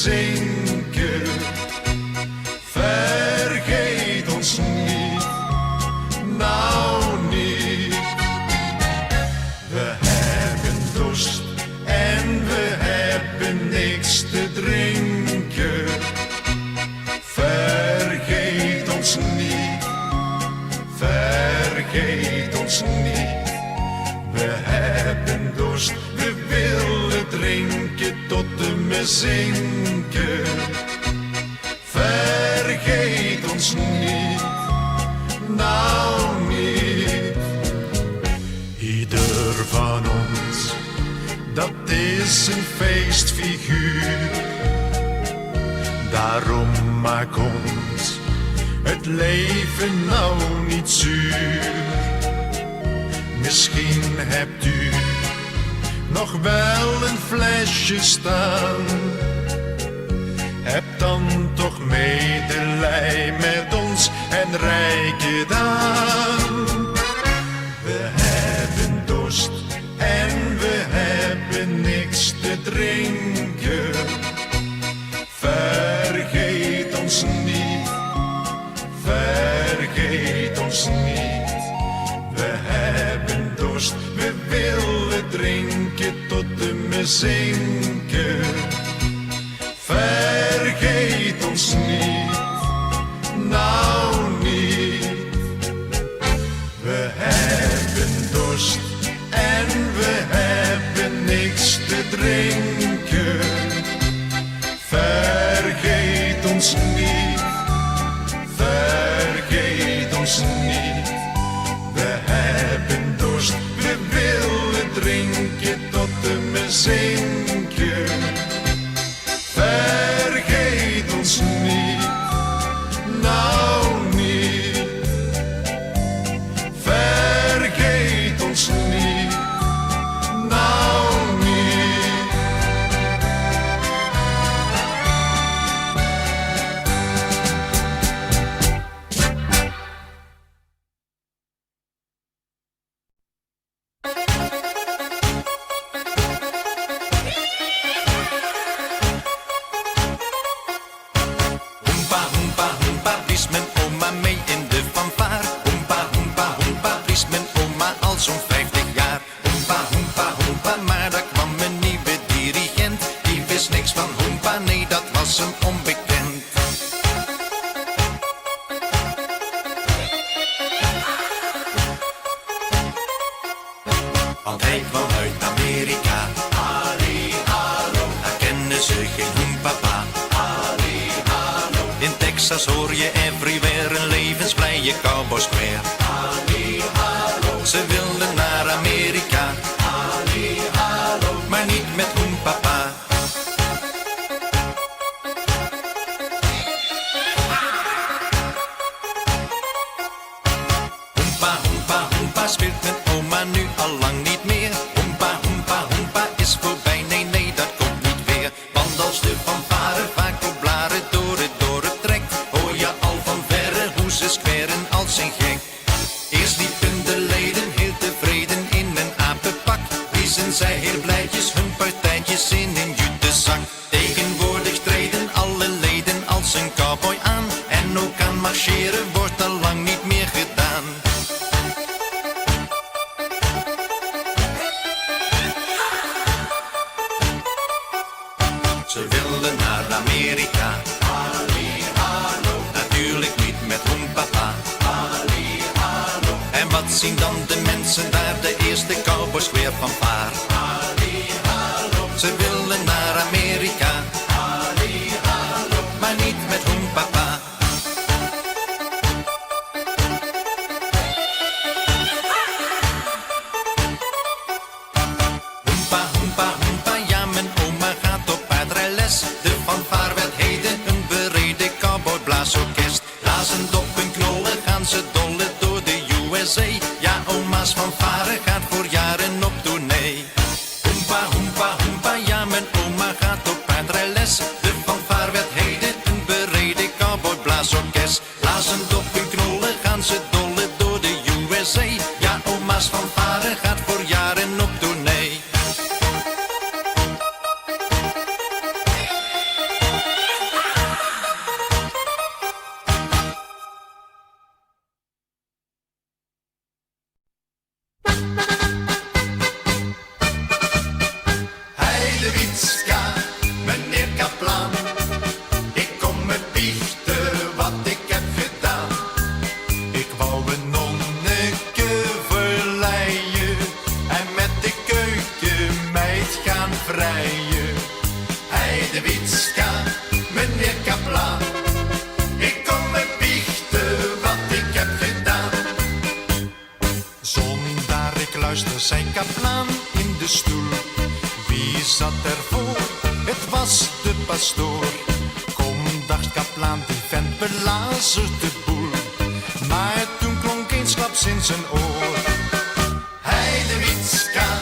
zinken. Vergeet ons niet, nou niet. We hebben dorst en we hebben niks te drinken. Vergeet ons niet, vergeet ons niet. We hebben dorst, we willen drinken tot we zinken. Vergeet ons niet, nou niet. Ieder van ons, dat is een feestfiguur. Daarom maak ons het leven nou niet zuur. Misschien hebt u nog wel een flesje staan. Heb dan toch medelij met ons en rijk het aan. We hebben dorst en we hebben niks te drinken. Vergeet ons niet, vergeet ons niet. We hebben dorst, we willen drinken tot we zinken. Vergeet ons niet, nou niet. We hebben dorst en we hebben niks te drinken. Vergeet ons niet, vergeet ons niet. We hebben dorst, we willen drinken tot we zinken. Vergeet ons niet, nou niet. Vergeet ons niet, nou niet. Hoempa, hoempa, hoempa, blies mijn oma mee in de fanfare. Hoempa, hoempa, hoempa, blies mijn oma al zo'n 50 jaar. Hoempa, hoempa, hoempa, maar daar kwam een nieuwe dirigent. Die wist niks van hoempa, nee, dat was hem onbekend. Want hij kwam uit Amerika. Ali, hallo, daar kennen ze geen hoempapa. In Texas hoor je everywhere een levensblije cowboy square. Ali, hallo, ze wilden naar Amerika. Ali, hallo, maar niet met hoempapa. Hoempa, hoempa, hoempa speelt mijn oma nu al lang niet meer. Hoempa, hoempa, hoempa is voorbij, nee, nee, dat komt niet weer. Want als de fanfare vaak op blaren door het dorp trekt, hoor je al van verre hoe ze squaren als een gek. Eerst liepen de leden heel tevreden in een apenpak. Bliezen zij heel blijtjes hun partijtjes in een jutezak. Tegenwoordig treden alle leden als een cowboy aan. En ook aan marcheren wordt al lang niet meer gedaan. Ze wilden naar Amerika. Ali, hallo, natuurlijk niet met hoempapa. Ali, hallo, en wat zien dan de mensen daar? De eerste cowboys weer van vaar. Ali, hallo, ze willen naar Amerika. Ali, hallo, maar niet met hoempapa. Hoempa, hoempa, hoempa, ja, mijn oma gaat op paardrijles. De fanfare werd heden een bereden cowboybblaasorkest. Blazend op hun knollen gaan ze dolle door de USA. Ja, oma's fanfare gaat voor jaren op tournee. Hoempa, hoempa, hoempa, ja, mijn oma zei Kaplaan in de stoel. Wie zat ervoor? Het was de pastoor. Kom, dacht Kaplaan, die vent belazert de boel. Maar toen klonk eensklaps in zijn oor. Heidewietska,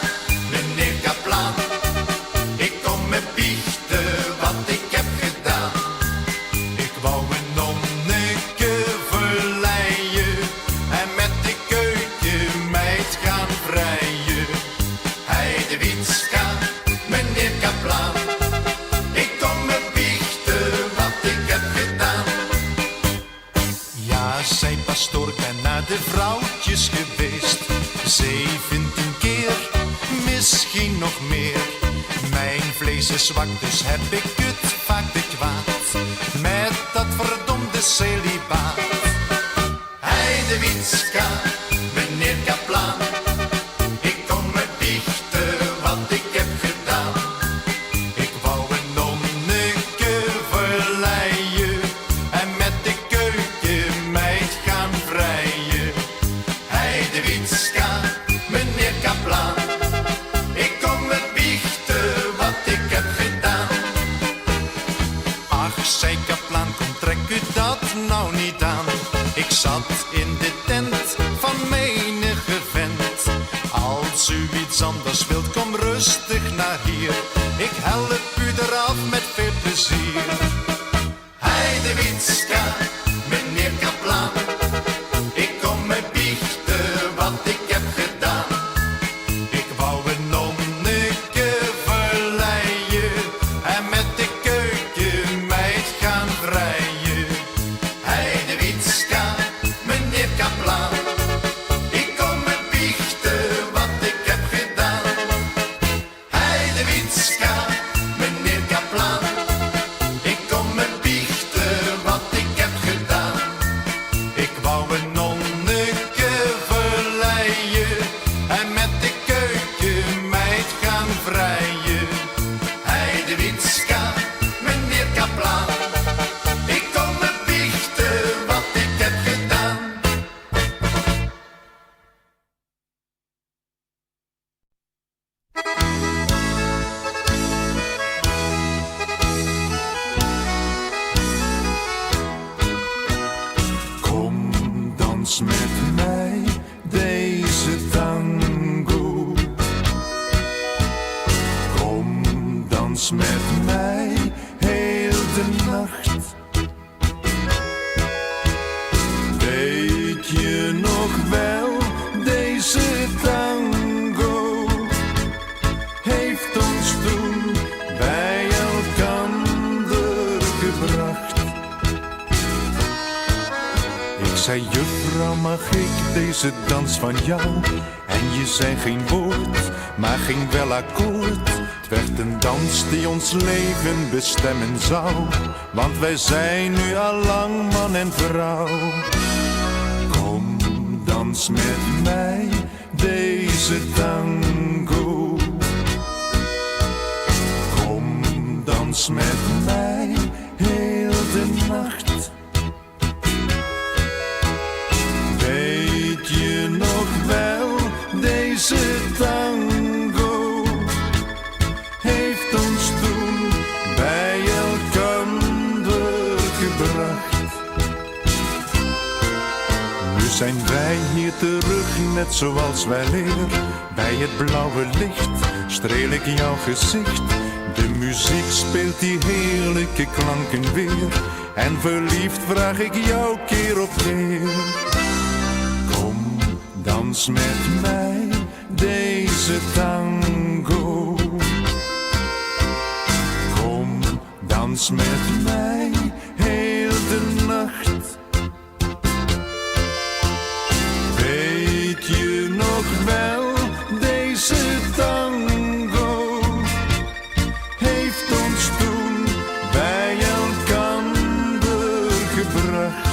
meneer Kaplaan, ik kom me biechten wat ik heb gedaan. Ik wou een nonneke verleien en met de keukenmeid gaan vrijen. Heidewietska, meneer Kaplaan, ik kom me biechten wat ik heb gedaan. Ja, zei pastoor, ik ben naar de vrouwtjes geweest. 17 keer, misschien nog meer. Mijn vlees is zwak, dus heb ik het vaak te kwaad met dat verdomde celibaat. Heidewietska, meneer Kaplaan, ik kom me biechten wat ik heb gedaan. Ik wou een nonneke verleien en met de keukenmeid gaan vrijen. Heidewietska, meneer Kaplaan, ik kom me biechten wat ik heb gedaan. Ach, zei Kaplaan, kom trek u dat nou niet aan. Ik zat in de tent van menige vent. Als u iets anders wilt, kom rustig naar hier. Ik help u eraf met veel plezier. Heidewietska, meneer Kaplaan, ik kom me biechten wat ik heb gedaan. Ik wou een nonneke verleien en met de keukenmeid gaan vrijen. Heidewietska, meneer Kaplaan, ik kom me biechten wat ik heb gedaan. Heidewietska, meneer Kaplaan, ik kom me biechten wat ik heb gedaan. Ik wou een nonneke verleien en met de keukenmeid gaan vrijen. Heidewietska, meneer Kaplaan, ik kom me biechten wat ik heb gedaan. Kom, dans met mij deze tango. Kom, dans met mij heel de nacht. Weet je nog wel, deze tango heeft ons toen bij elkander gebracht. Ik zei, juffrouw, mag ik deze dans van jou? En je zei geen woord, maar ging wel akkoord. Het werd een dans die ons leven bestemmen zou. Want wij zijn nu al lang man en vrouw. Kom, dans met mij deze tango. Kom, dans met mij heel de nacht. Weet je nog wel, deze tango heeft ons toen bij elkander gebracht. Nu zijn wij hier terug, net zoals wij leren. Bij het blauwe licht streel ik jouw gezicht. De muziek speelt die heerlijke klanken weer. En verliefd vraag ik jou keer op keer. Kom, dans met mij deze tango. Kom, dans met mij heel de nacht. Weet je nog wel, deze tango heeft ons toen bij elkander gebracht.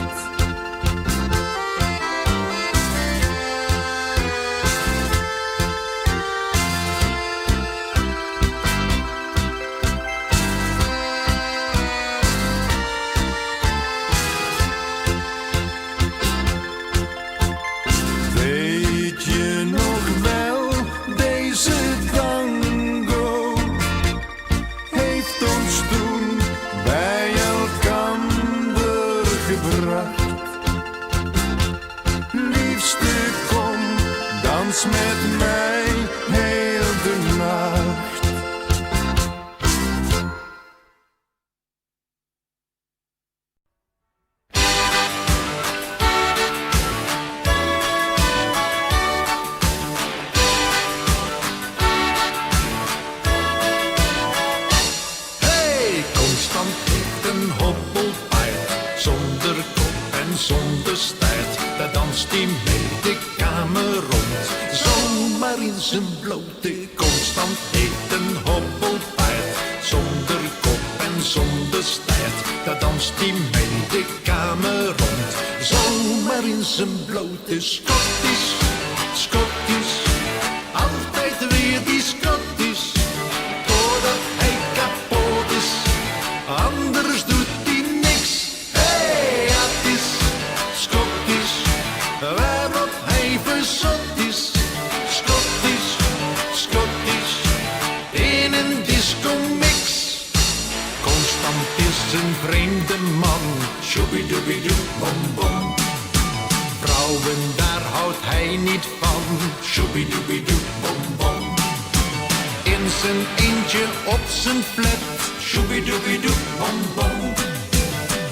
dans met mij heel de nacht. Hey, Constant heeft een hobbelpaard, zonder kop en zonder staart. Daar danst hij mee de kamer rond, zomaar in zijn blote. Constant heeft een hobbelpaard, zonder kop en zonder staart. Daar danst hij mee de kamer rond, zomaar in zijn blote. Scottisch, Scottisch, altijd weer die Scottisch, totdat hij kapot is, anders doet hij niks. Hey, ja, het is Scottisch, waarop hij verzot is. Scottisch, Scottisch, in een disco-mix. Constant is een vreemde man, shoobidoobidoo, bom bom. Vrouwen, daar houdt hij niet van, shoobidoobidoo, bom bom. In zijn eentje op zijn flat, shoobidoobidoo, bom bom.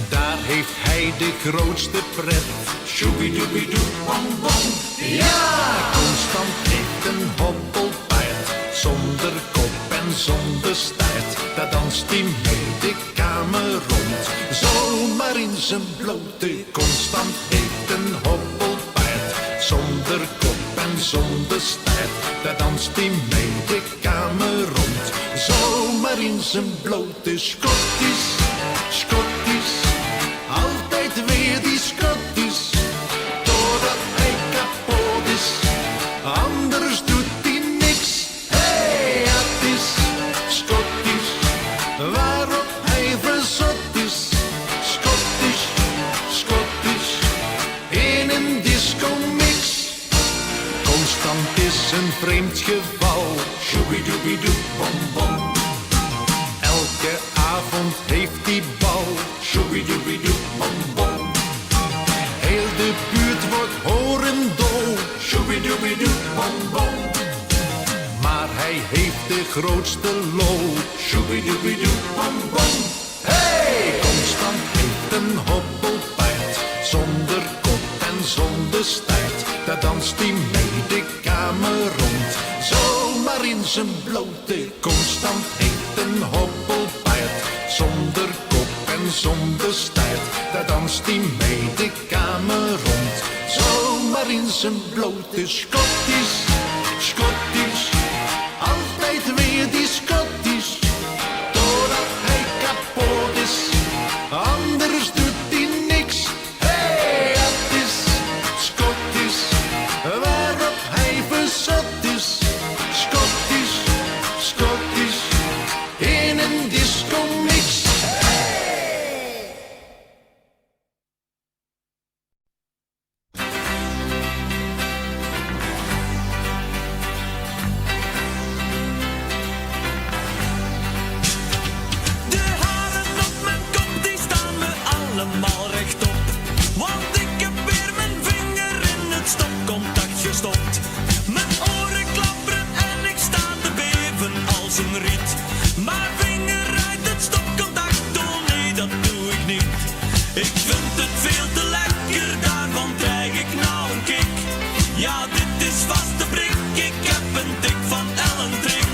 Daar heeft hij de grootste pret, shoobidoobidoo, bom bom. Ja, Constant heeft een hobbelpaard, zonder kop en zonder staart. Daar danst hij mee de kamer rond, zomaar in zijn blote. Constant heeft een hobbelpaard, zonder kop en zonder staart. Daar danst hij mee de kamer rond, zomaar in zijn blote. Scottisch, Scottisch, altijd weer die Scottisch, totdat hij kapot is, anders doet hij niks. Hey, ja, het is Scottisch, waarop hij verzot is. Scottisch, Scottisch, in een disco-mix. Constant is een vreemd geval, shoobidoobidoo, bom bom. Elke avond heeft hij bal, shoobidoobidoo, bom bom. Heel de buurt wordt horendol, shoobidoobidoo, bom bom. Maar hij heeft de grootste lol, shoobidoobidoo, bom bom. Hey, Constant heeft een hobbelpaard, zonder kop en zonder staart. Daar danst hij mee de kamer rond, zomaar in zijn blote. Constant heeft een hobbelpaard, zonder kop en zonder staart. Daar danst hij mee de kamer rond, zomaar in zijn blote. Scottisch, Scottisch, altijd weer die Scottisch, totdat hij kapot is, anders doet hij niks. Hey, het is Scottisch, waarop hij verzot is. Scottisch, Scottisch, in een disco-mix. De haren op mijn kop die staan me allemaal rechtop, want ik heb weer mijn vinger in het stopcontact gestopt. Mijn oren klapperen en ik sta te beven als een riet. Maar vinger uit het stopcontact, oh nee, dat doe ik niet. Ik vind het veel te lekker, daarvan krijg ik nou een kick. Ja, dit is vast de prik, ik heb een tik van Ellen Trick.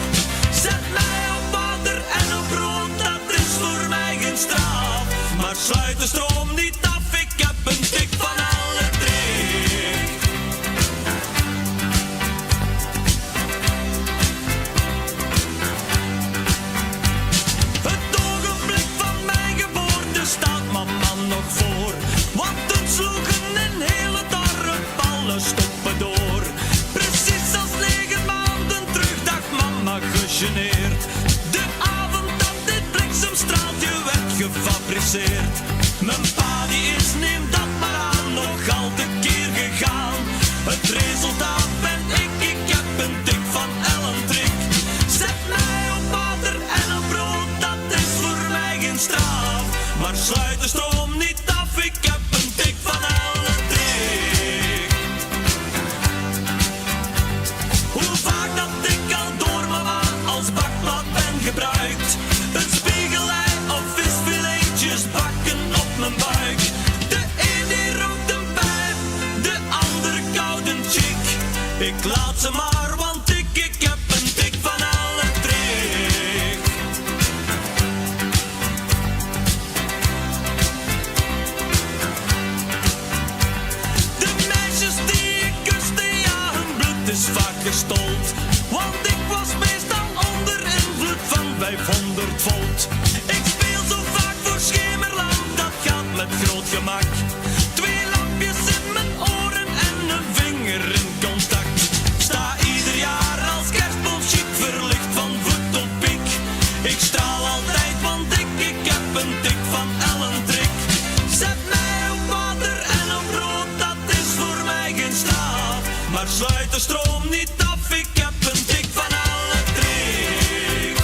Zet mij op water en op brood, dat is voor mij geen straf. Maar sluit de stroom niet af, ik heb een tik van Ellen Trick. Het ogenblik van mijn geboorte staat mama nog voor, want toen sloegen een hele dorp alle stoppen door. Precies als 9 maanden terug dacht mama gegeneerd, de avond dat dit bliksemstraaltje werd gefabriceerd. Mijn pa die is, neem dat maar aan, nog al te keer gegaan. Het resultaat ben ik heb een tik van Ellen Trick. Zet mij op water en op brood, dat is voor mij geen straf. Maar sluit de stroom niet af, ik heb een tik van Ellen Trick. ze maar, want ik heb een tik van alle trek. De meisjes die ik kuste, ja, hun bloed is vaak gestold. Want ik was meestal onder invloed van 500 volt. Ik speel zo vaak voor Schemerland, dat gaat met groot gemak. 2 lampjes in mijn oren en een vinger in contact. Sta ieder jaar als kerstboom chic verlicht van voet tot piek. Ik straal altijd, want ik heb een tik van Ellen Trik. Zet mij op water en op brood, dat is voor mij geen straf. Maar sluit de stroom niet af, ik heb een tik van alle trek.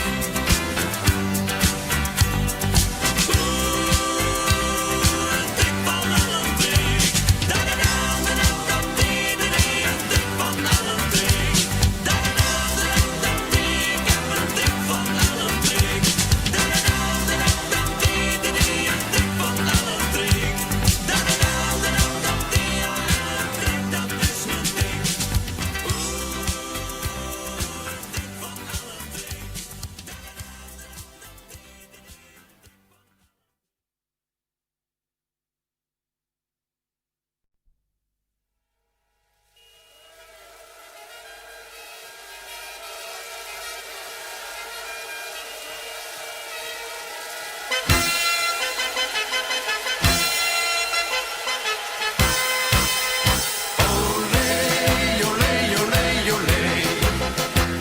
Een tik van alle trek. Da-da-da, da-da-da-dee, een tik van alle trek. Da-da-da-da-da-dee, ik heb een tik van alle trek. Da-da-da-da-da-dee, een tik van alle trek. Da-da-da-da-da-dee, dat is mijn tik.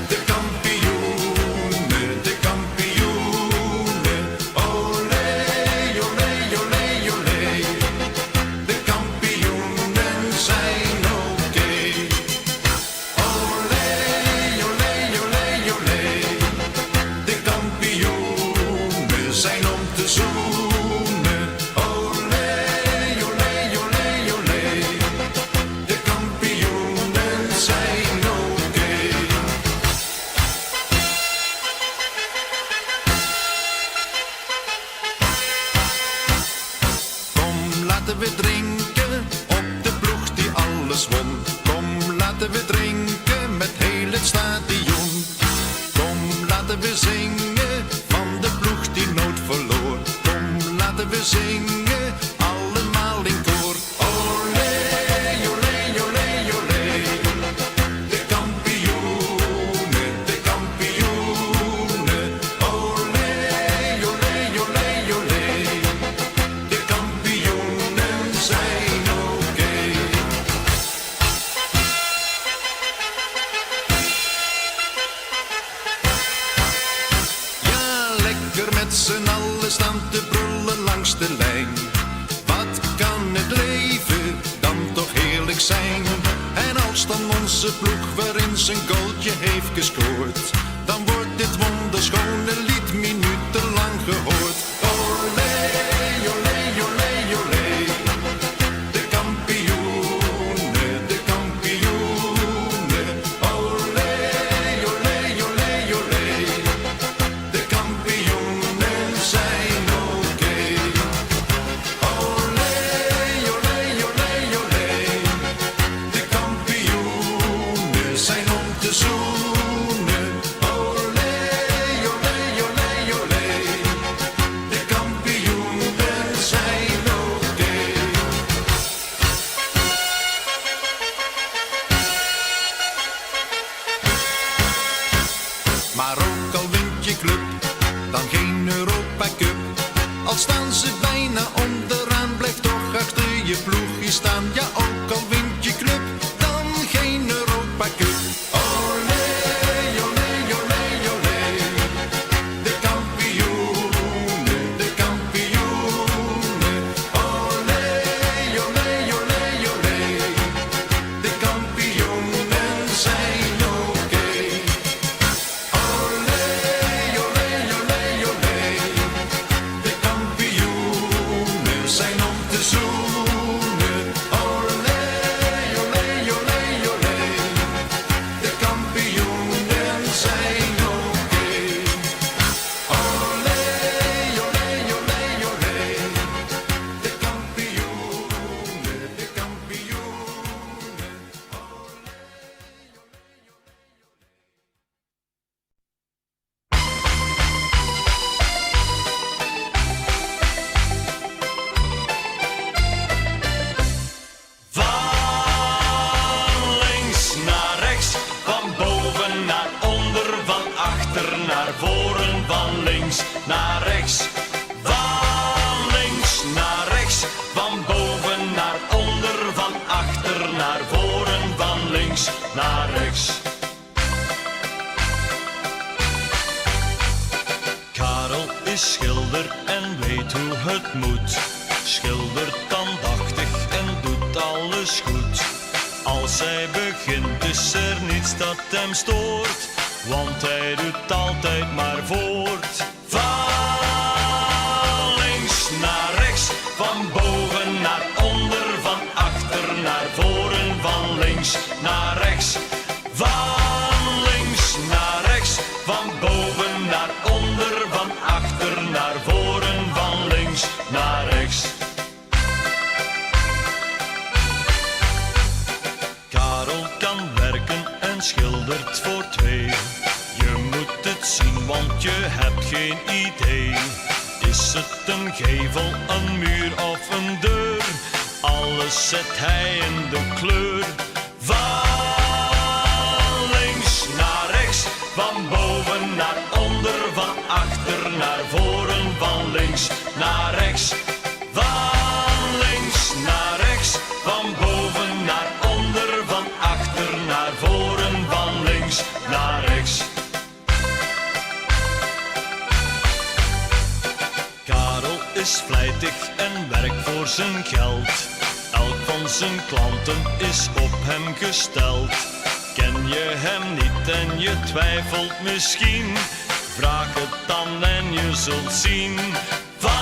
De kampioenen, de kampioenen. Olé, olé, olé, olé. De kampioenen zijn oké. Olé, olé, olé, olé. De kampioenen zijn om te zoenen. Olé, olé, olé, olé. De kampioenen zijn oké. Kom, laten we drinken op de ploeg die alles won. Kom, laten we drinken met heel het stadion. Kom, laten we zingen van de ploeg die nooit verloor. Kom, laten we zingen allemaal in koor. Olé, olé, olé, olé. De kampioenen, de kampioenen. Olé, olé, olé, olé. De kampioenen zijn oké. Ja, lekker met z'n allen staan te brullen langs de lijn. Wat kan het leven dan toch heerlijk zijn? En als dan onze ploeg waarin zijn goaltje heeft gescoord, dan wordt dit wonderschone lied minutenlang gehoord. Olé, olé, olé, olé. De kampioenen, de kampioenen. Olé, olé, olé, olé. De kampioenen zijn oké. Olé, olé, olé, olé. De kampioenen zijn om te zoenen. Olé, olé, olé, olé. De kampioenen zijn oké. Maar ook al wint je club, dan geen Europa Cup. Al staan ze bijna onderaan, blijf toch achter je ploegje staan. Ja, ook al wint je club, dan geen Europa Cup. Olé, olé, olé, olé. De kampioenen, de kampioenen. Olé, olé, olé, olé. De kampioenen zijn oké. Olé, olé, olé, olé. De kampioenen zijn om te zoenen. Olé, het moet. Schildert aandachtig en doet alles goed. Als hij begint is er niets dat hem stoort, want hij doet altijd maar voort. Van links naar rechts, van boven naar onder, van achter naar voren, van links naar rechts. Van links naar rechts, van boven naar onder, van achter naar voren, van links naar rechts. Karel kan werken en schildert voor twee. Je moet het zien, want je hebt geen idee. Is het een gevel, een muur of een deur? Alles zet hij in de kleur. Van links naar rechts, van boven naar onder, van achter naar voren, van links naar rechts. Van links naar rechts, van boven naar onder, van achter naar voren, van links naar rechts. Karel is vlijtig en werkt voor zijn geld. Elk van zijn klanten is op hem gesteld. Ken je hem niet en je twijfelt misschien? Vraag het dan en je zult zien. Van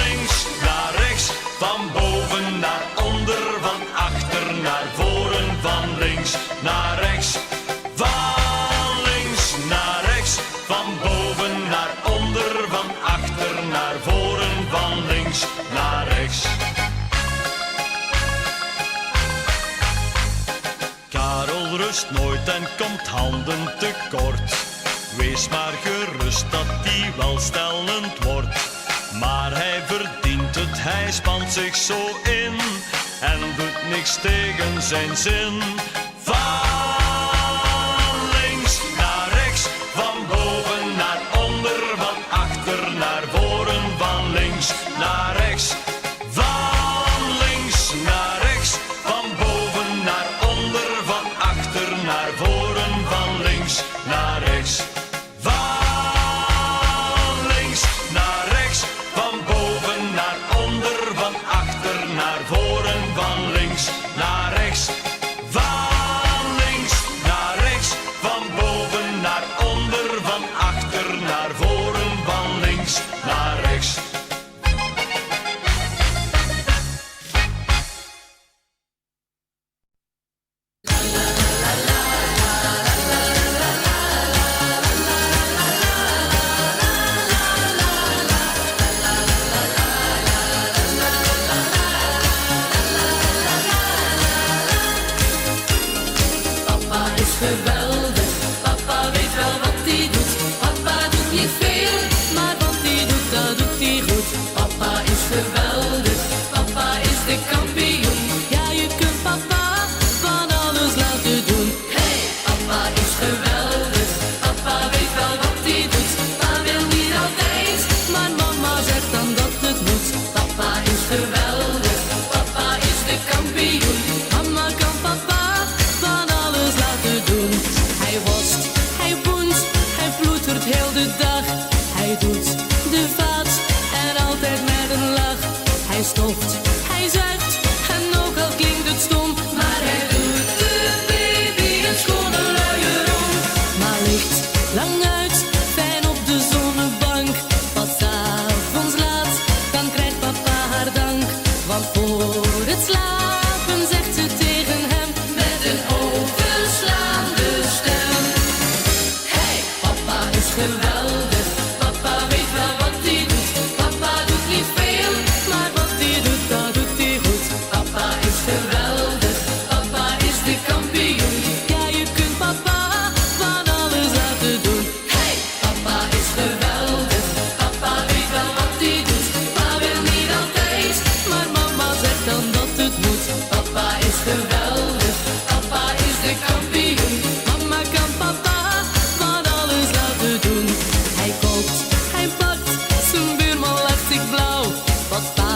links naar rechts, van boven naar onder, van achter naar voren, van links naar rechts. Van links naar rechts, van boven naar onder, van achter naar voren, van links naar rechts. Karel rust nooit en komt handen tekort. Wees maar gerust dat hij welstellend wordt. Maar hij verdient het, hij spant zich zo in en doet niks tegen zijn zin. Van links naar rechts, van boven naar onder, van achter naar voren, van links naar rechts. Van links naar rechts, van boven naar onder, van achter naar voren, van links naar rechts. Van links naar rechts, van boven naar onder, van achter naar voren, van links naar rechts. Van links naar rechts, van boven naar onder, van achter naar voren, van links naar rechts. Papa is geweldig, papa weet wel wat hij doet. Papa doet niet veel, maar wat hij doet, dat doet hij goed. Papa is geweldig, papa is de kampioen. Ja, je kunt papa van alles laten doen. Hey, papa is geweldig, papa weet wel wat hij doet. Papa wil niet altijd, maar mama zegt dan dat het moet. Papa is geweldig, papa is de kampioen. Mama kan papa van alles laten doen. Hij wast, hij boent, hij ploetert heel de dag. Hij doet de vaat en altijd met een lach. Hij stopt, hij zuigt en ook al klinkt het stom, maar hij doet de baby een schone luier om. Maar ligt lang uit, fijn op de zonnebank. Pas 's avonds laat, dan krijgt papa haar dank. Want voor het slapen zegt ze tegen hem met een overslaande stem. Hey, papa is geweldig, papa weet wel wat hij doet. Papa doet niet veel, maar wat hij doet, dat doet hij goed. Papa is geweldig, papa is de kampioen. Ja, je kunt papa van alles laten doen. Hey, papa is geweldig, papa weet wel wat hij doet. Papa wil niet altijd, maar mama zegt dan dat het moet. Papa is geweldig, papa is de kampioen. Mama kan papa van alles laten doen. Hij kookt, hij pakt, zijn buurman lacht zich blauw. Wat pa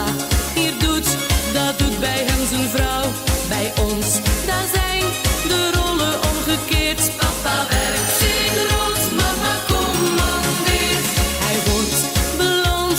hier doet, dat doet bij hem zijn vrouw. Bij ons, daar zijn de rollen omgekeerd. Papa werkt zich rood, mama commandeert. Hij wordt beland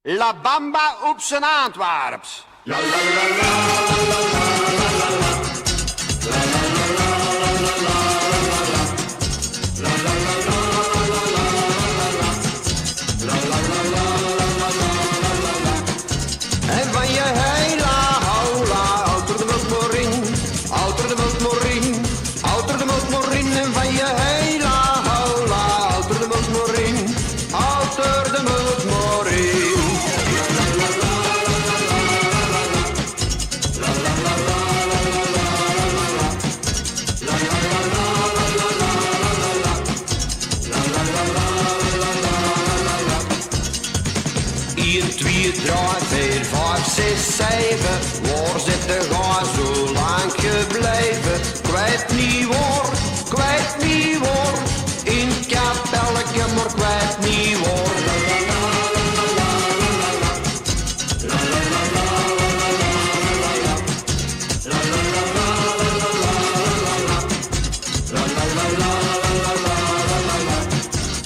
La Bamba op zijn Antwerps. En van je heila houla, ouder de multmorin, ouder de multmorin, ouder de multmorin. En van je heila houla, ouder de multmorin, ouder de multmorin. Eén, 2, 3, 4, 5, 6, 7. Waar zit de gaas zo lang gebleven? Kwijt niet waar, kwijt niet waar. In het kapelletje, maar kwijt niet waar.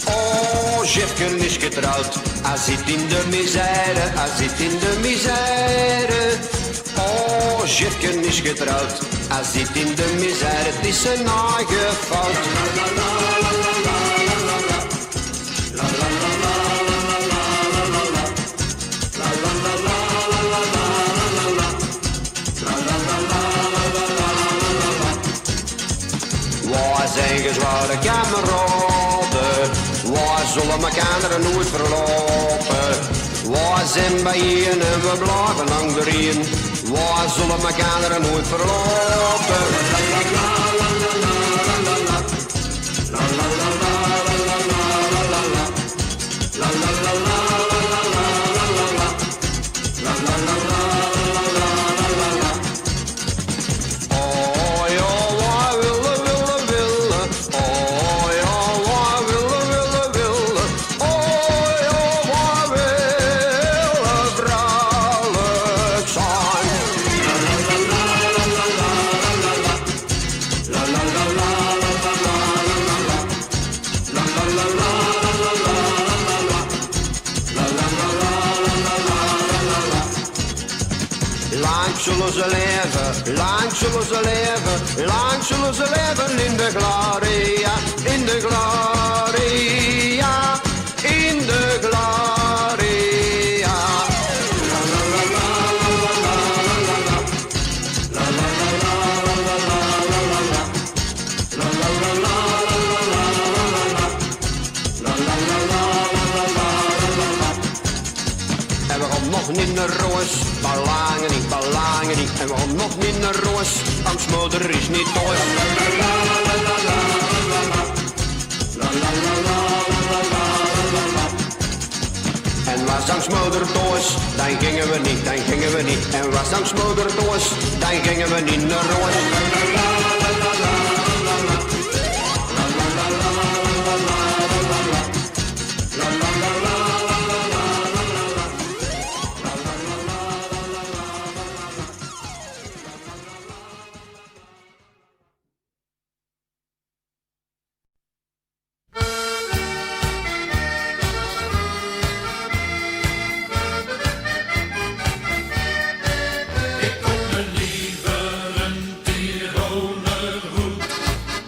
Oh, Jefken is getrouwd. Hij zit in de misère, hij zit in de misère. Oh, Jefken is getrouwd. Hij zit in de misère, het is zijn eigen fout. Wij zijn gezware kameraden, wij zullen elkaar nooit verlopen. Wij zijn bijeen en we blijven lang erin. Wij zullen elkaar nooit verlopen. Oh ja, wij willen, willen, willen. Oh ja, wij willen, willen, willen. Oh ja, wij willen vrouwelijk zijn. Lang zullen ze leven, lang zullen ze leven, lang zullen ze leven in de gloria, in de gloria, in de gloria. En we gaan nog niet naar Roos, belangen niet, belangen niet. En we gaan nog niet naar Roos, ons moeder is niet thuis. En was ons moeder thuis, dan gingen we niet, dan gingen we niet. En was ons moeder thuis, dan gingen we niet naar Roos. Ik koop me liever een Tiroler hoed.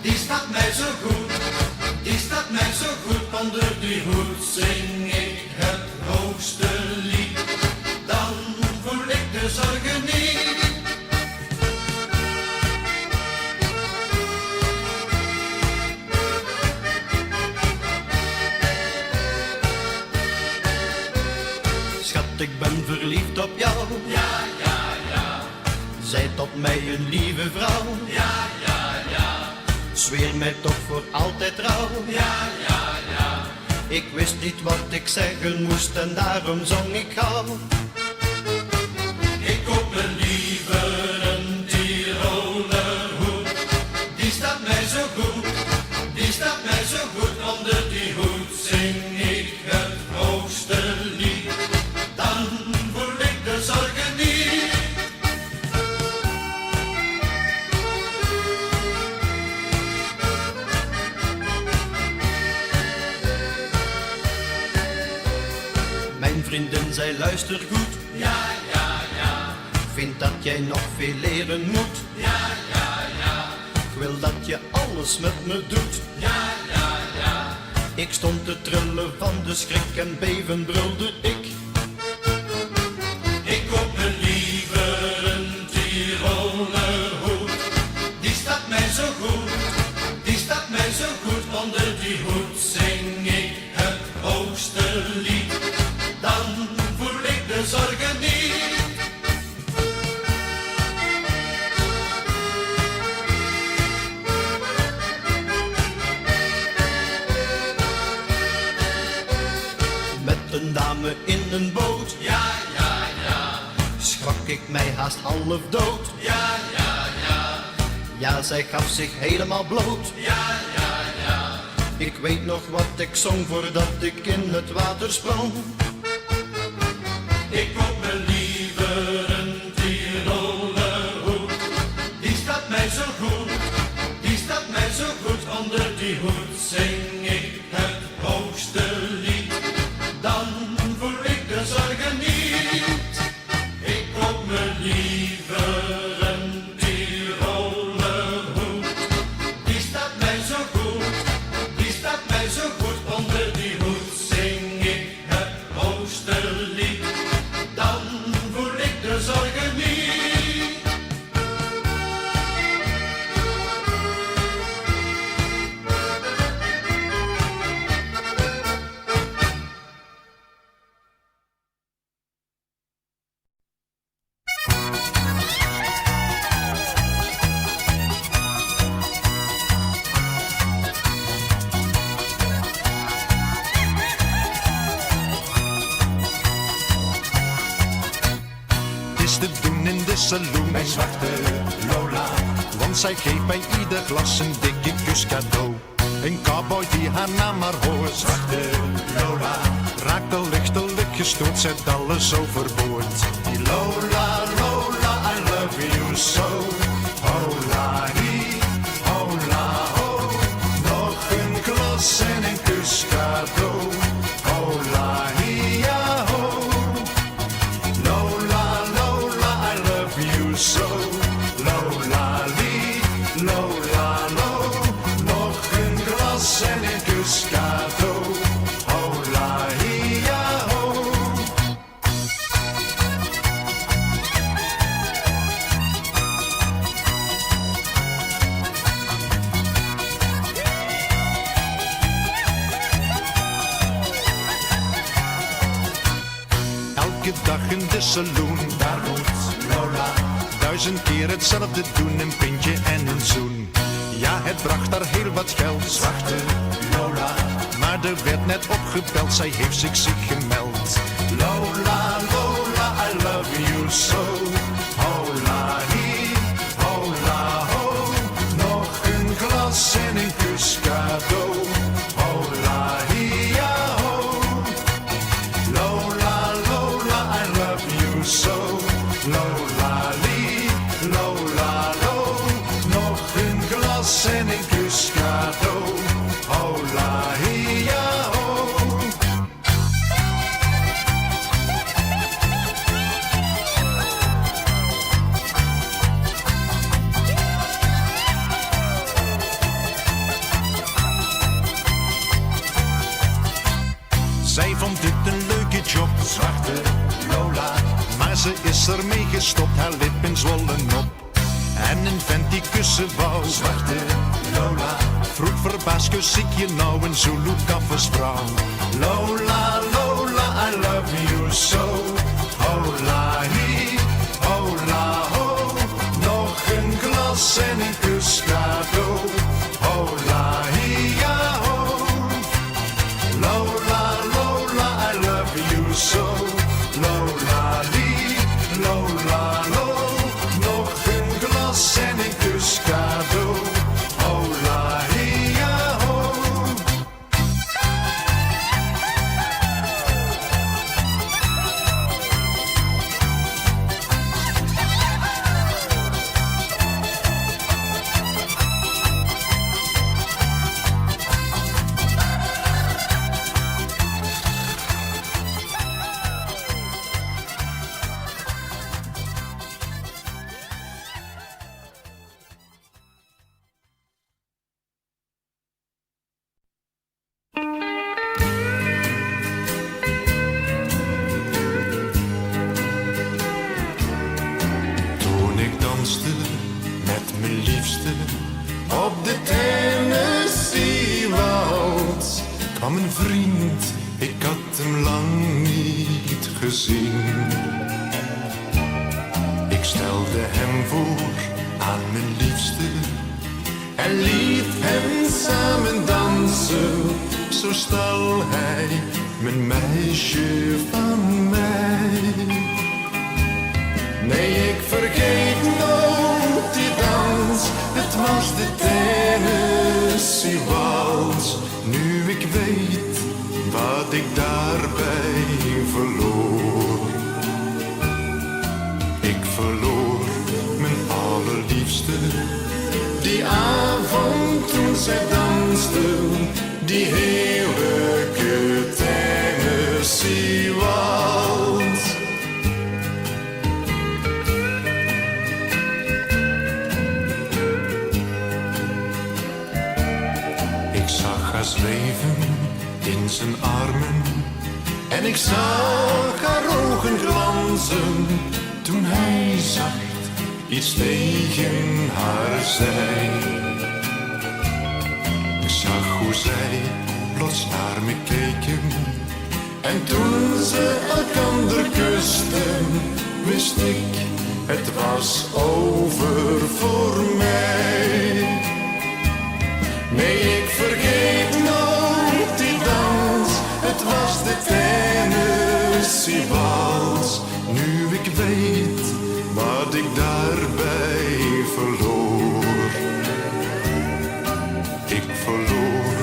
Die staat mij zo goed, die staat mij zo goed. Onder die hoed zing ik het hoogste lied. Dan voel ik de zorgen niet. Schat, ik ben verliefd op jou. Ja, ja, ja. Zij tot mij een lieve vrouw. Ja, ja, ja. Zweer mij toch voor altijd trouw. Ja, ja, ja. Ik wist niet wat ik zeggen moest en daarom zong ik gauw. Ik koop me liever een Tiroler hoed. Die staat mij zo goed, die staat mij zo goed. Onder die hoed zing ik het hoogste lied. Dan voel ik de zorgen niet. vriendin zei luister goed. Ja, ja, ja. Vind dat jij nog veel leren moet. Ja, ja, ja. Ik wil dat je alles met me doet. Ja, ja, ja. Ik stond te trillen van de schrik en beven brulde ik. Ik koop me liever een Tiroler hoed. Die staat mij zo goed, die staat mij zo goed. Onder die hoed zing ik het hoogste lied. Dan voel ik de zorgen niet. Met een dame in een boot, ja, ja, ja, schrok ik mij haast half dood. Ja, ja, ja, ja, zij gaf zich helemaal bloot. Ja, ja, ja, ik weet nog wat ik zong voordat ik in het water sprong. Ik koop me liever een Tiroler hoed. Die staat mij zo goed, die staat mij zo goed. Onder die hoed zing ik het hoogste lied. Dan voel ik de zorgen niet. Ik koop me liever een Tiroler hoed. Die staat mij zo goed, die staat mij zo goed. Onder die hoed zing ik het hoogste lied. Dan voel ik de zorgen niet. Het is te doen in de saloon bij zwarte Lola, want zij geeft bij ieder glas een dikke kus cadeau. Een cowboy die haar naam maar hoort, zwarte Lola, raakt al lichtelijk gestoord, zet alles overboord. Die Lola, Lola, I love you so. Hola, hi, hola, ho, nog een glas en een kus cadeau. Hola, hi, ja, ho. Lola, Lola, I love you so. Lola, li, Lola, lo, nog een glas en een kus cadeau. Hola, hi, ja, ho. Elke dag in de saloon, daar moet Lola 1000 keer hetzelfde doen, een pintje en een zoen. Ja, het bracht haar heel wat geld, zwarte Lola, maar er werd net opgebeld, zij heeft zich ziek gemeld. Lola, Lola, I love you so. Hola, hi, hola, ho, nog een glas en een kus cadeau. Hola, hi, ja, ho. Lola, Lola, I love you so. Lola, li, Lola, lo, nog een glas en een kus cadeau. Hola, hi, ja, ho. Zij vond dit een leuke job, zwarte Lola, maar ze is ermee gestopt, haar lippen zwollen op. En een vent die kussen wou, zwarte Lola, vroeg verbaasd, kus ik je nou, een Zulu kaffersvrouw. Lola, Lola, I love you so. Hola, hi, hola, ho, nog een glas en een kus cadeau. Hola, hi, ja, ho. Lola, Lola, I love you so. Lola, li, Lola, lo, nog een glas en een kus cadeau. Hola, hi, ja, ho. van mijn vriend, ik had hem lang niet gezien. Ik stelde hem voor aan mijn liefste en liet hem samen dansen. Zo stal hij mijn meisje van mij. Nee, ik vergeet nooit die dans. Het was de Tennessee Waltz. Nu ik weet wat ik daarbij verloor. Ik verloor mijn allerliefste. Die avond toen zij dansten, die heerlijke Tennessee Waltz. Ik zag haar zweven in zijn armen en ik zag haar ogen glanzen toen hij zacht iets tegen haar zei. Ik zag hoe zij plots naar me keken en toen ze elkander kusten, wist ik, het was over voor mij. Nee, ik vergeet nooit die dans, het was de Tennessee Waltz. Nu ik weet wat ik daarbij verloor. Ik verloor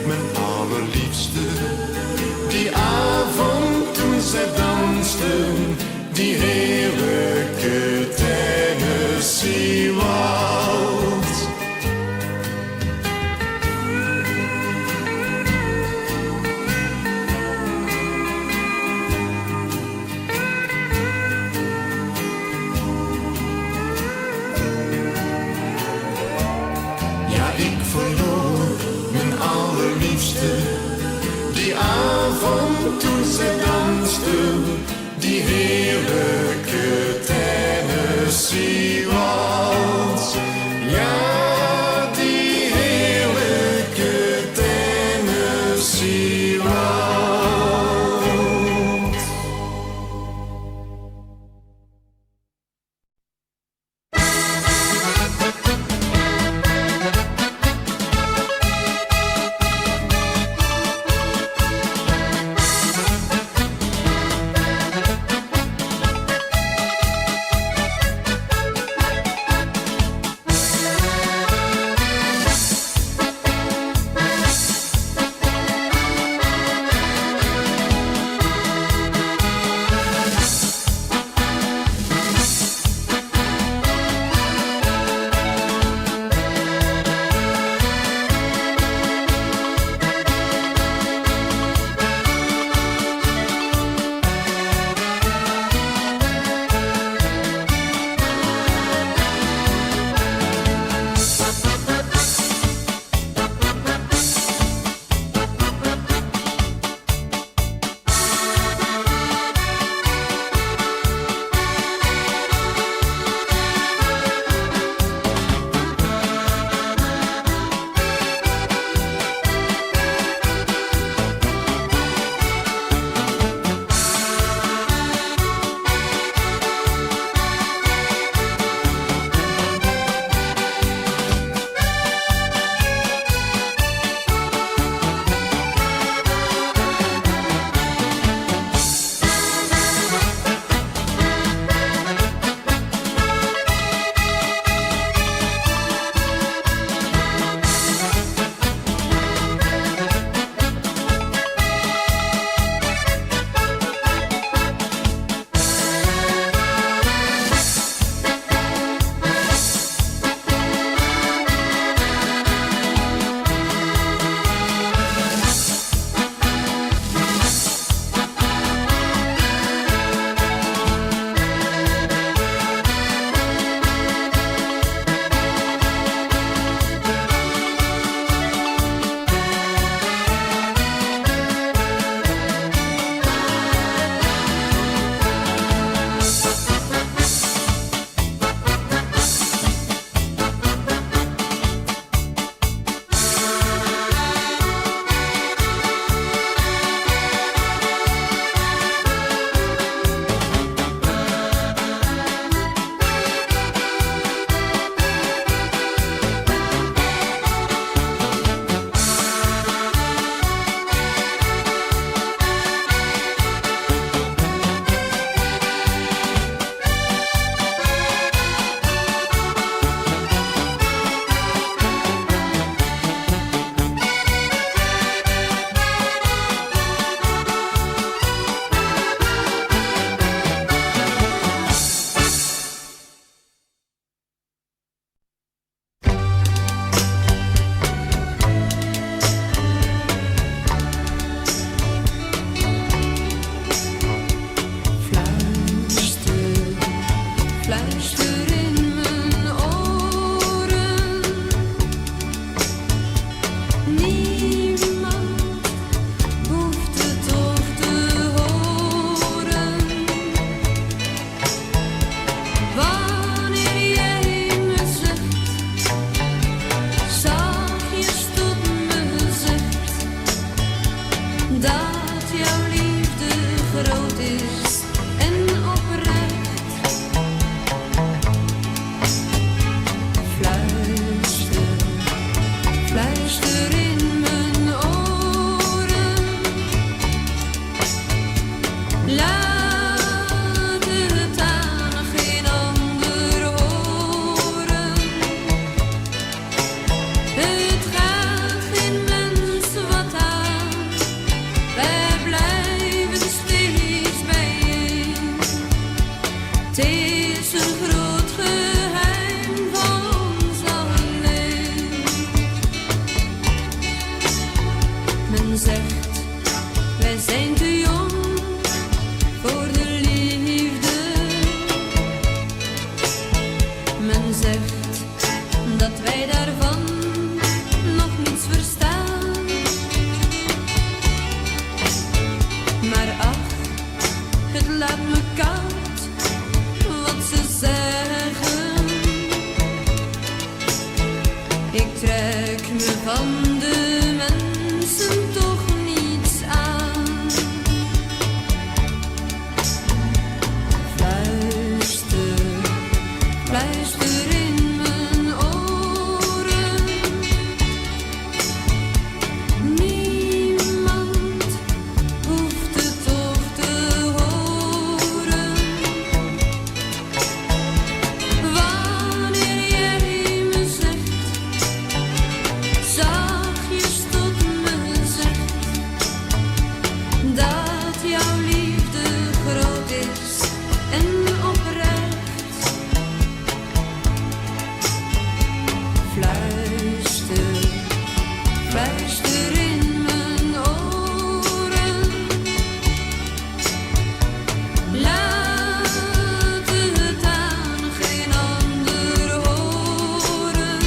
mijn allerliefste, die avond toen zij dansten, die heerlijke Tennessee Waltz. Ik verloor mijn allerliefste, die avond toen zij dansten, die heerlijke Tennessee Waltz. Ja, die heerlijke Tennessee Waltz. groot is en oprecht. Fluister, fluister in mijn oren. Laat het aan geen ander horen. Het gaat geen mens wat aan. Wij blijven steeds bijeen. Het is een groot geheim van ons alleen. Men zegt, wij zijn te jong voor de liefde. Men zegt dat wij daarvan nog niets verstaan. Maar ach, het laat me koud wat ze zeggen. Ik trek me van de mensen toch niets aan. Fluister, fluister in mijn oren. Niemand hoeft het toch te horen. Wanneer jij me zegt, zachtjes tot me zegt, dat jouw liefde groot is en oprecht. Fluister, fluister in mijn oren. Laat het aan geen ander horen.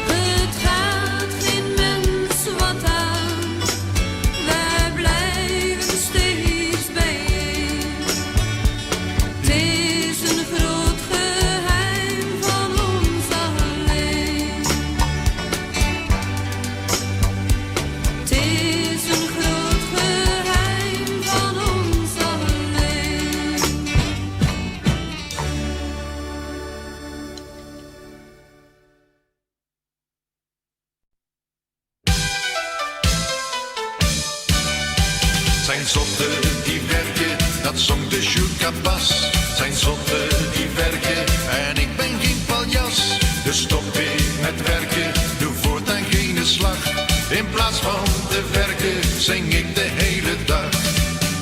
Het gaat geen mens wat aan. Wij blijven steeds bijeen. Het is een groot geheim van ons alleen. Het is een groot geheim van ons alleen. Zijn zotten die werken, dat zong de Sjoerd-Kabas. Zijn zotten die werken en ik ben geen paljas. Dus stop weer met werken, doe voortaan geen slag. In plaats van te werken, zing ik de hele dag.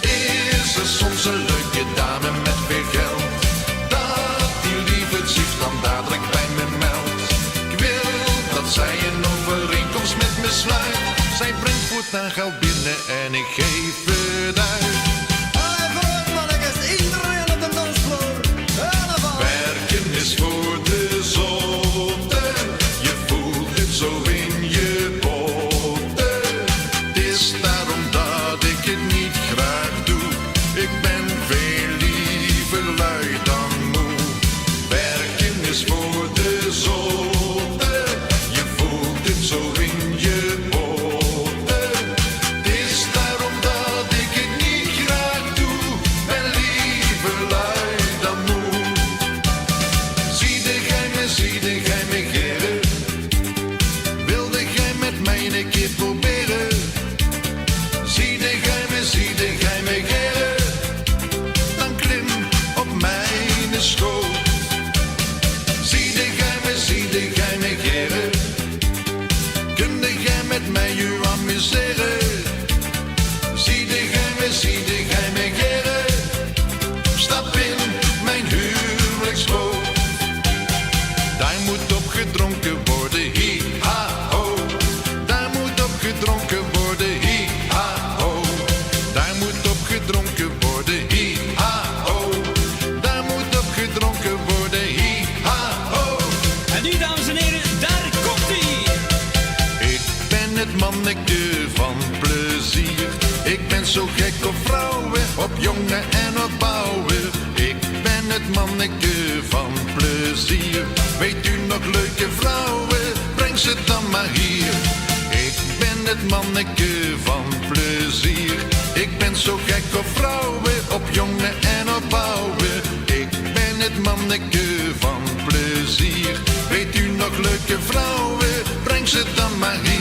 Is er soms een leuke dame met veel geld, dat die lieve zich dan dadelijk bij me meldt. Ik wil dat zij een overeenkomst met me sluit. Zij brengt voortaan geld binnen en ik geef het uit. Werken is voor de zotten, je voelt het zo in je botten. Het is daarom dat ik het niet graag doe. Ik ben veel liever lui dan moe. Werken is voor de zotten, je voelt het zo in je botten. Het is daarom dat ik het niet graag doe. Ben liever lui dan moe. Zie de gij me geren? Wilde gij met mij een keer proberen? Zie de gij me geren? Dan klim op mijn schoot. Zie de gij me geren? Kunde gij met mij u amuseren? Zie de gij me geren? Stap in mijn huwelijksboot. Daar moet op gedronken worden, hi ha ho. Daar moet op gedronken worden, hi ha ho. Daar moet op gedronken worden, hi ha ho. Daar moet op gedronken worden, hi ha ho. En nu, dames en heren, daar komt-ie. Ik ben het manneke van plezier. Ik ben zo gek op vrouwen, op jongen en op bouwen. Ik ben het manneke van plezier. Weet u nog leuke vrouwen, breng ze dan maar hier. Ik ben het manneke van plezier. Ik zo gek op vrouwen, op jongen en op ouwen. Ik ben het manneke van plezier. Weet u nog leuke vrouwen, breng ze dan maar hier.